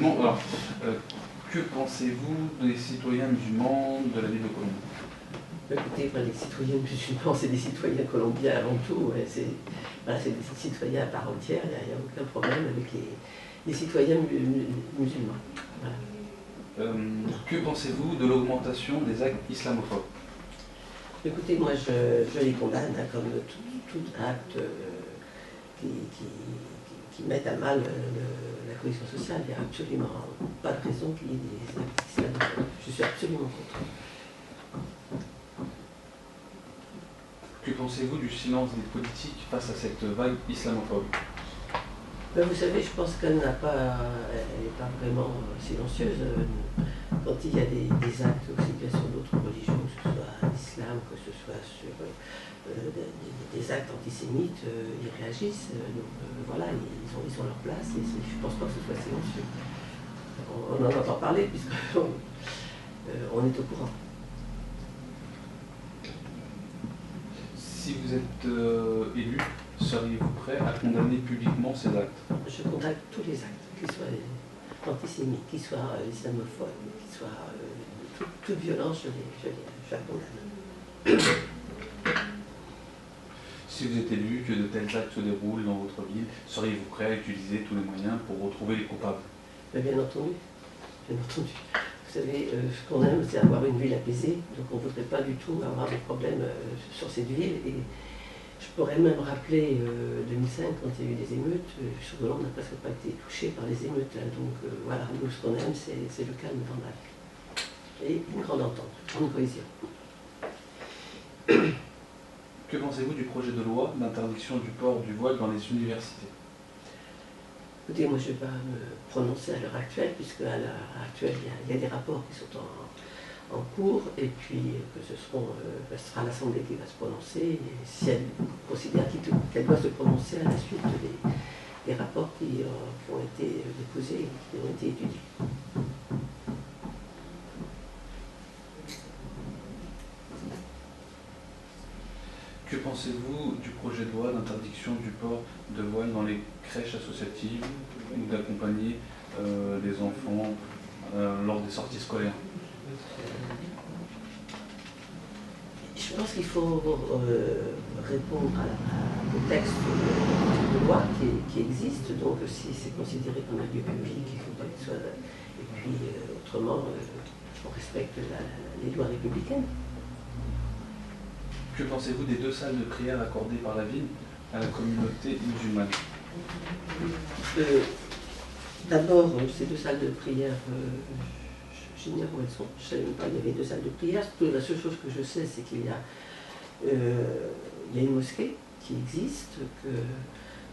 précisément. Alors, que pensez-vous des citoyens musulmans de la ville de Colombe? Écoutez, les citoyens musulmans, c'est des citoyens colombiens avant tout. Ouais, c'est des citoyens à part entière, il n'y a aucun problème avec les citoyens musulmans. Voilà. Que pensez-vous de l'augmentation des actes islamophobes? Écoutez, moi je les condamne hein, comme tout acte qui met à mal la cohésion sociale. Il n'y a absolument pas de raison qu'il y ait des actes islamophobes. Je suis absolument contre. Que pensez-vous du silence des politiques face à cette vague islamophobe? Ben, vous savez, je pense qu'elle n'est pas vraiment silencieuse. Quand il y a des actes aussi bien sur d'autres religions, que ce soit l'islam, que ce soit sur des actes antisémites, ils réagissent. Donc voilà, ils ont leur place et je ne pense pas que ce soit silencieux. On en entend parler puisqu'on on est au courant. Si vous êtes élu, seriez-vous prêt à condamner publiquement ces actes? Je condamne tous les actes, qu'ils soient antisémites, qu'ils soient islamophobes, qu'ils soient toute violence, je la condamne. Si vous êtes élu, que de tels actes se déroulent dans votre ville, seriez-vous prêt à utiliser tous les moyens pour retrouver les coupables? Bien entendu, bien entendu. Vous savez, ce qu'on aime, c'est avoir une ville apaisée, donc on ne voudrait pas du tout avoir des problèmes sur cette ville. Et je pourrais même rappeler 2005, quand il y a eu des émeutes, sur Colombe n'a presque pas été touché par les émeutes. Hein, donc voilà, nous, ce qu'on aime, c'est le calme dans la ville. Et une grande entente, une cohésion. Que pensez-vous du projet de loi d'interdiction du port du voile dans les universités? Écoutez, moi je ne vais pas me prononcer à l'heure actuelle, puisque à l'heure actuelle, il y a des rapports qui sont en cours, et puis que ce sera l'Assemblée qui va se prononcer, et si elle considère qu'elle doit se prononcer à la suite des rapports qui ont été déposés et qui ont été étudiés. Que pensez-vous du projet de loi d'interdiction du port de voile dans les crèches associatives ou d'accompagner les enfants lors des sorties scolaires? Je pense qu'il faut répondre au texte de loi qui existe, donc si c'est considéré comme un lieu public, il faut qu'il soit... Et puis autrement, on respecte les lois républicaines. Que pensez-vous des 2 salles de prière accordées par la ville à la communauté musulmane? D'abord, ces 2 salles de prière, j'ignore où elles sont. Je ne savais même pas qu'il y avait 2 salles de prière. La seule chose que je sais, c'est qu'il y a une mosquée qui existe,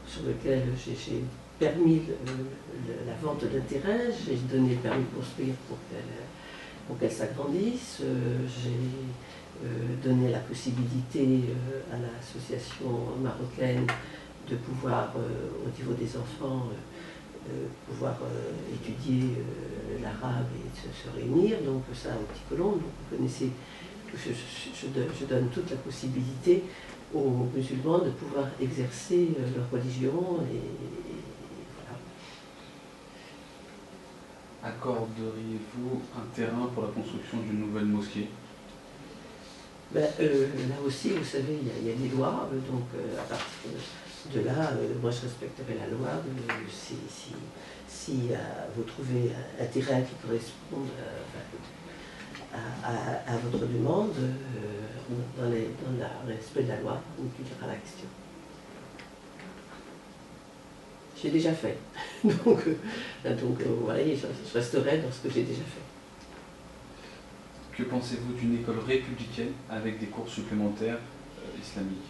sur laquelle j'ai permis la vente d'un terrain, j'ai donné le permis de construire pour qu'elle s'agrandisse. J'ai donné la possibilité à l'association marocaine de pouvoir, au niveau des enfants, pouvoir étudier l'arabe et se réunir, donc ça au Petit Colombe. Donc vous connaissez, je donne toute la possibilité aux musulmans de pouvoir exercer leur religion et voilà. Accorderiez-vous un terrain pour la construction d'une nouvelle mosquée? Là aussi, vous savez, il y a des lois, donc à partir de là, moi je respecterai la loi. Si vous trouvez un terrain qui correspond à votre demande, dans le respect de la loi, on étudiera la question. J'ai déjà fait. donc voilà, je resterai dans ce que j'ai déjà fait. Que pensez-vous d'une école républicaine avec des cours supplémentaires islamiques?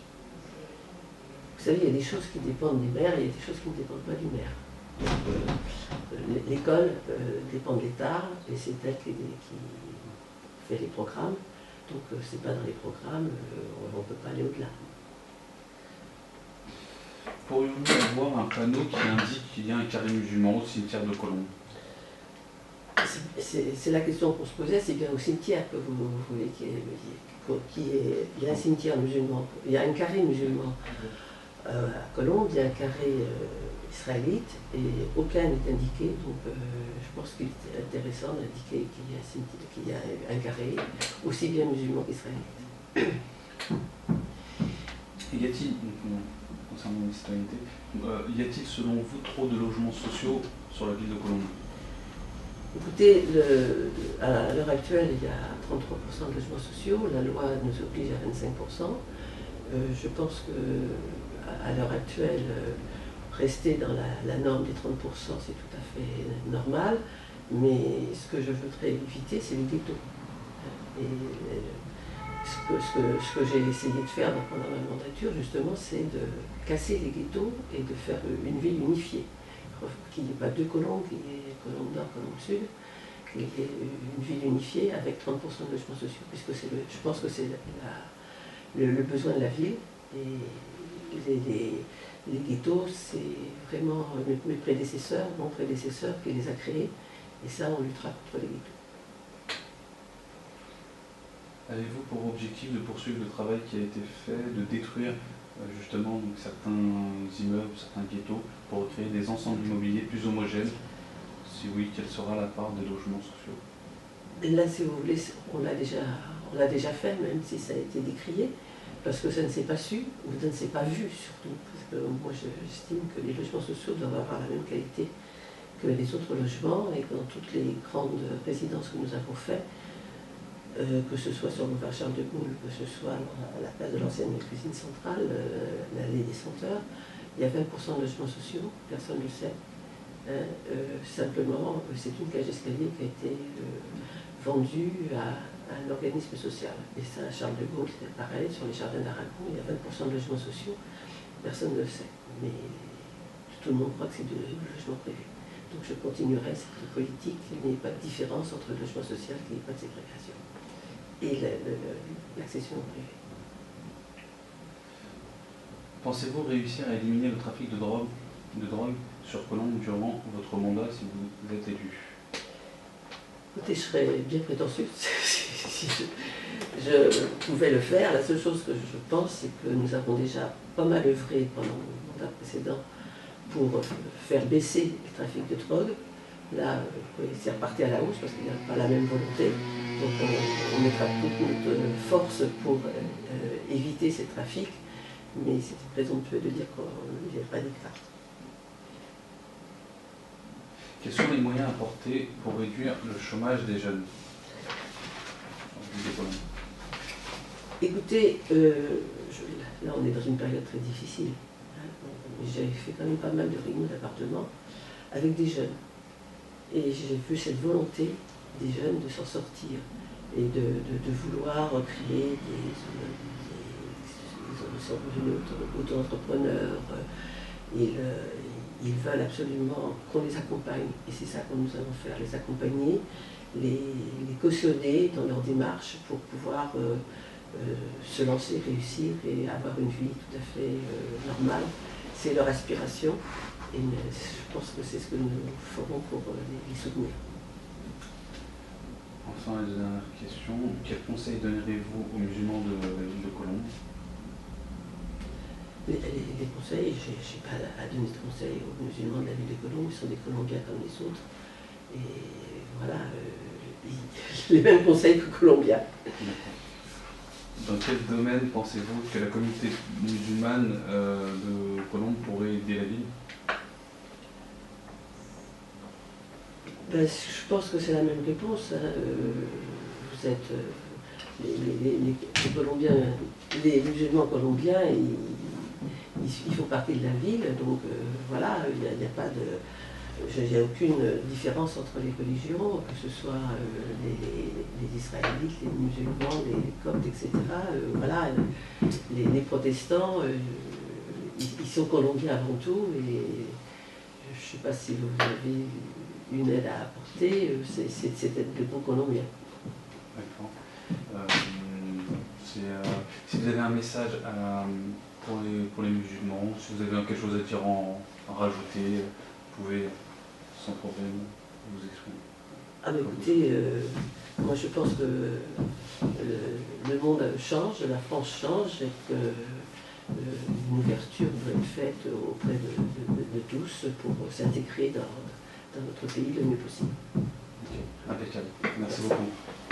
Vous savez, il y a des choses qui dépendent des maires et il y a des choses qui ne dépendent pas du maire. L'école dépend de l'État et c'est elle qui fait les programmes. Donc c'est pas dans les programmes, on ne peut pas aller au-delà. Pourrions-nous avoir un panneau qui indique qu'il y a un carré musulman au cimetière de Colombe? C'est la question qu'on se posait, c'est bien au cimetière que vous voulez il y a un cimetière musulman, il y a un carré musulman à Colombe, il y a un carré israélites et aucun n'est indiqué. Donc je pense qu'il est intéressant d'indiquer qu'il y a un carré, aussi bien musulman qu'israélite. Et y a-t-il, concernant la citoyenneté, y a-t-il selon vous trop de logements sociaux sur la ville de Colombes? Écoutez, à l'heure actuelle, il y a 33% de logements sociaux, la loi nous oblige à 25%. Je pense qu'à l'heure actuelle, rester dans la norme des 30%, c'est tout à fait normal, mais ce que je voudrais éviter, c'est les ghettos. Et ce que j'ai essayé de faire pendant ma mandature, justement, c'est de casser les ghettos et de faire une ville unifiée. Qu'il n'y ait pas deux Colombes, qu'il y ait Colombe Nord, Colombe Sud, qu'il y ait une ville unifiée avec 30% de logements sociaux, puisque je pense que c'est le besoin de la ville. Et les ghettos, c'est vraiment mes prédécesseurs, mon prédécesseur qui les a créés, et ça, on luttera contre les ghettos. Avez-vous pour objectif de poursuivre le travail qui a été fait, de détruire justement donc, certains immeubles, certains ghettos, pour créer des ensembles immobiliers plus homogènes? Si oui, quelle sera la part des logements sociaux? Et là, si vous voulez, on l'a déjà fait, même si ça a été décrié, parce que ça ne s'est pas su, ou ça ne s'est pas vu surtout. Parce que moi, j'estime que les logements sociaux doivent avoir la même qualité que les autres logements, et que dans toutes les grandes résidences que nous avons faites, que ce soit sur le boulevard Charles de Gaulle, que ce soit à la place de l'ancienne cuisine centrale, l'allée des Senteurs, il y a 20% de logements sociaux, personne ne le sait. Simplement, c'est une cage d'escalier qui a été vendue à un organisme social. Et ça, à Charles de Gaulle, c'était pareil, sur les jardins d'Aragon, il y a 20% de logements sociaux, personne ne le sait. Mais tout le monde croit que c'est du logement privé. Donc je continuerai cette politique, qu'il n'y ait pas de différence entre le logement social, qu'il n'y ait pas de ségrégation. Et l'accession au privé. Pensez-vous réussir à éliminer le trafic de drogue sur Colombes durant votre mandat si vous êtes élu? Écoutez, je serais bien prétentieuse si je pouvais le faire. La seule chose que je pense, c'est que nous avons déjà pas mal œuvré pendant le mandat précédent pour faire baisser le trafic de drogue. Là, c'est reparti à la hausse parce qu'il n'y a pas la même volonté. Donc on mettra toute notre force pour éviter ces trafics, mais c'est présomptueux de dire qu'il est radical. Quels sont les moyens apportés pour réduire le chômage des jeunes? Écoutez, là on est dans une période très difficile. J'ai fait quand même pas mal de réunions d'appartements avec des jeunes. Et j'ai vu cette volonté des jeunes de s'en sortir et de vouloir créer ils sont devenus auto-entrepreneurs. Ils veulent absolument qu'on les accompagne. Et c'est ça que nous allons faire, les accompagner, les cautionner dans leur démarche pour pouvoir se lancer, réussir et avoir une vie tout à fait normale. C'est leur aspiration. Et je pense que c'est ce que nous ferons pour les soutenir. Enfin, la dernière question, quel conseil donnerez-vous aux musulmans de la ville de Colombes? Les conseils, je n'ai pas à donner de conseils aux musulmans de la ville de Colombes, ils sont des Colombiens comme les autres. Et voilà, les mêmes conseils que Colombiens. Dans quel domaine pensez-vous que la communauté musulmane de Colombes pourrait aider la ville? Ben, je pense que c'est la même réponse. Hein. Vous êtes les Colombiens, les musulmans colombiens, ils font partie de la ville, donc voilà, il n'y a pas de, il n'y a aucune différence entre les religions, que ce soit les Israélites, les musulmans, les Coptes, etc. Voilà, les protestants, ils sont colombiens avant tout, et je ne sais pas si vous avez une aide à apporter, c'est d'être de bons Colombiens. D'accord. Si vous avez un message pour les musulmans, si vous avez quelque chose à dire à rajouter, vous pouvez sans problème vous exprimer. Ah bah écoutez, moi je pense que le monde change, la France change, et que une ouverture doit être faite auprès de tous pour s'intégrer dans notre pays le mieux possible. Okay. Impeccable. Merci beaucoup.